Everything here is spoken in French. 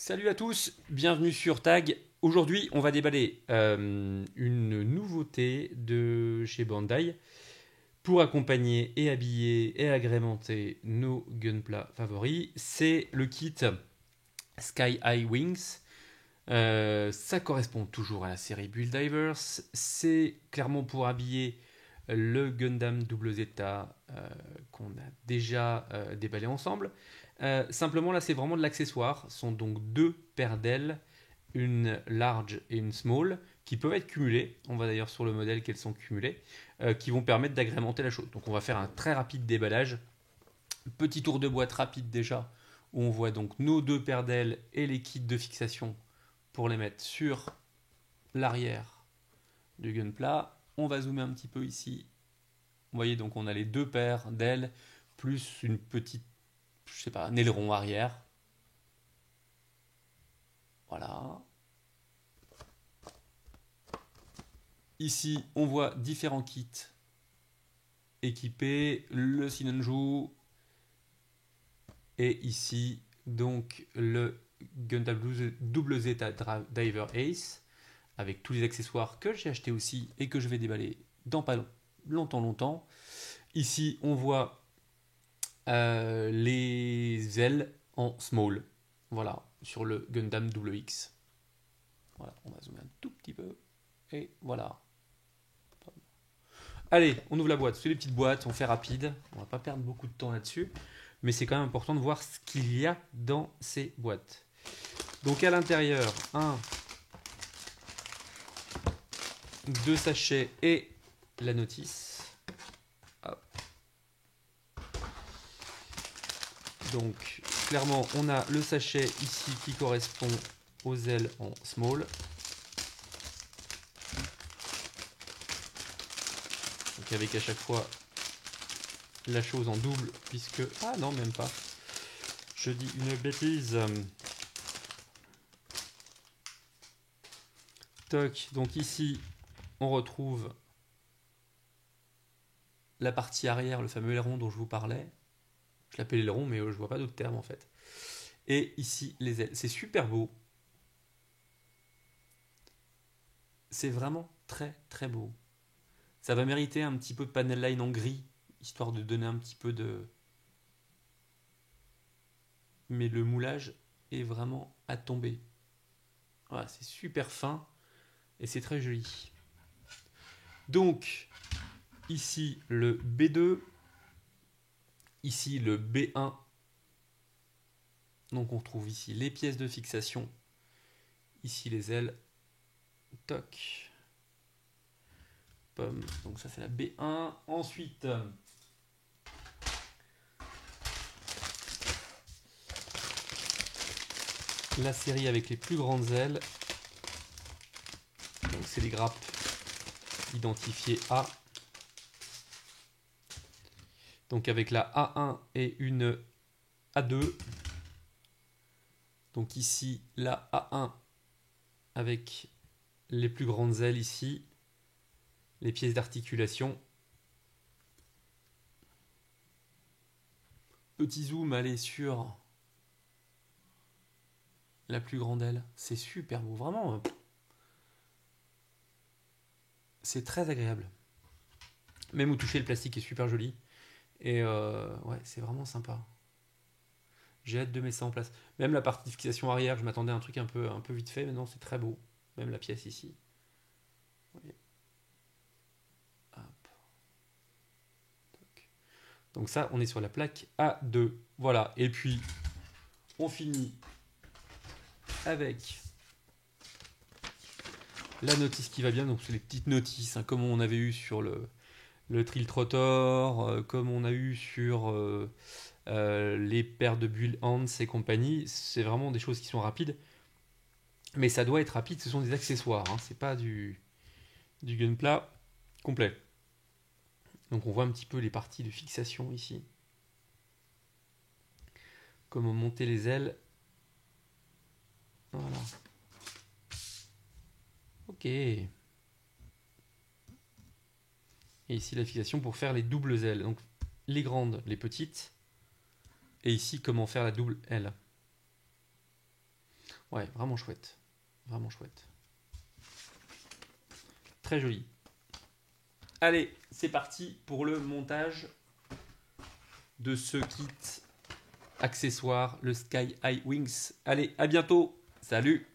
Salut à tous, bienvenue sur Tag. Aujourd'hui, on va déballer une nouveauté de chez Bandai pour accompagner et habiller et agrémenter nos gunpla favoris. C'est le kit Sky High Wings. Ça correspond toujours à la série Build Divers. C'est clairement pour habiller le Gundam Double Zeta qu'on a déjà déballé ensemble. Simplement là c'est vraiment de l'accessoire. Ce sont donc deux paires d'ailes, une large et une small, qui peuvent être cumulées. On va d'ailleurs sur le modèle qu'elles sont cumulées, qui vont permettre d'agrémenter la chose. Donc on va faire un très rapide déballage. Petit tour de boîte rapide déjà, où on voit donc nos deux paires d'ailes et les kits de fixation pour les mettre sur l'arrière du gunpla. On va zoomer un petit peu ici. Vous voyez, donc on a les deux paires d'ailes plus une petite, je sais pas, un aileron arrière. Voilà. Ici, on voit différents kits équipés, le Sinanju et ici donc le Gundam Double Zeta Diver Ace avec tous les accessoires que j'ai achetés aussi et que je vais déballer dans pas longtemps. Ici, on voit les ailes en small. Voilà, sur le Gundam WX. Voilà, on va zoomer un tout petit peu. Et voilà. Allez, on ouvre la boîte. C'est les petites boîtes, on fait rapide. On va pas perdre beaucoup de temps là-dessus. Mais c'est quand même important de voir ce qu'il y a dans ces boîtes. Donc à l'intérieur, deux sachets et la notice. Hop. Donc clairement, on a le sachet ici qui correspond aux ailes en small. Donc avec à chaque fois la chose en double, puisque... Ah non, même pas. Je dis une bêtise. Toc, donc ici, on retrouve la partie arrière, le fameux aileron dont je vous parlais. Je l'appelle aileron, mais je vois pas d'autre terme en fait. Et ici, les ailes. C'est super beau. C'est vraiment très très beau. Ça va mériter un petit peu de panel line en gris, histoire de donner un petit peu de... Mais le moulage est vraiment à tomber. Voilà, c'est super fin et c'est très joli. Donc, ici le B2, ici le B1. Donc on retrouve ici les pièces de fixation, ici les ailes. Toc. Pomme. Donc ça c'est la B1. Ensuite, la série avec les plus grandes ailes. Donc c'est les grappes identifiées A. Donc avec la A1 et une A2. Donc ici la A1 avec les plus grandes ailes ici. Les pièces d'articulation. Petit zoom, allez sur la plus grande aile. C'est super beau, vraiment. C'est très agréable. Même où toucher le plastique est super joli. Et ouais, c'est vraiment sympa. J'ai hâte de mettre ça en place. Même la partie de fixation arrière, je m'attendais à un truc un peu vite fait, mais non, c'est très beau. Même la pièce ici. Vous voyez. Hop. Donc ça, on est sur la plaque A2. Voilà. Et puis, on finit avec la notice qui va bien. Donc c'est les petites notices, hein, comme on avait eu sur le Trill Trotter, comme on a eu sur les paires de Bull Hands et compagnie. C'est vraiment des choses qui sont rapides. Mais ça doit être rapide, ce sont des accessoires, hein, c'est pas du gunpla complet. Donc on voit un petit peu les parties de fixation ici. Comment monter les ailes. Voilà. Ok. Et ici la fixation pour faire les doubles ailes. Donc les grandes, les petites. Et ici comment faire la double aile. Ouais, vraiment chouette. Vraiment chouette. Très joli. Allez, c'est parti pour le montage de ce kit accessoire, le Sky High Wings. Allez, à bientôt. Salut!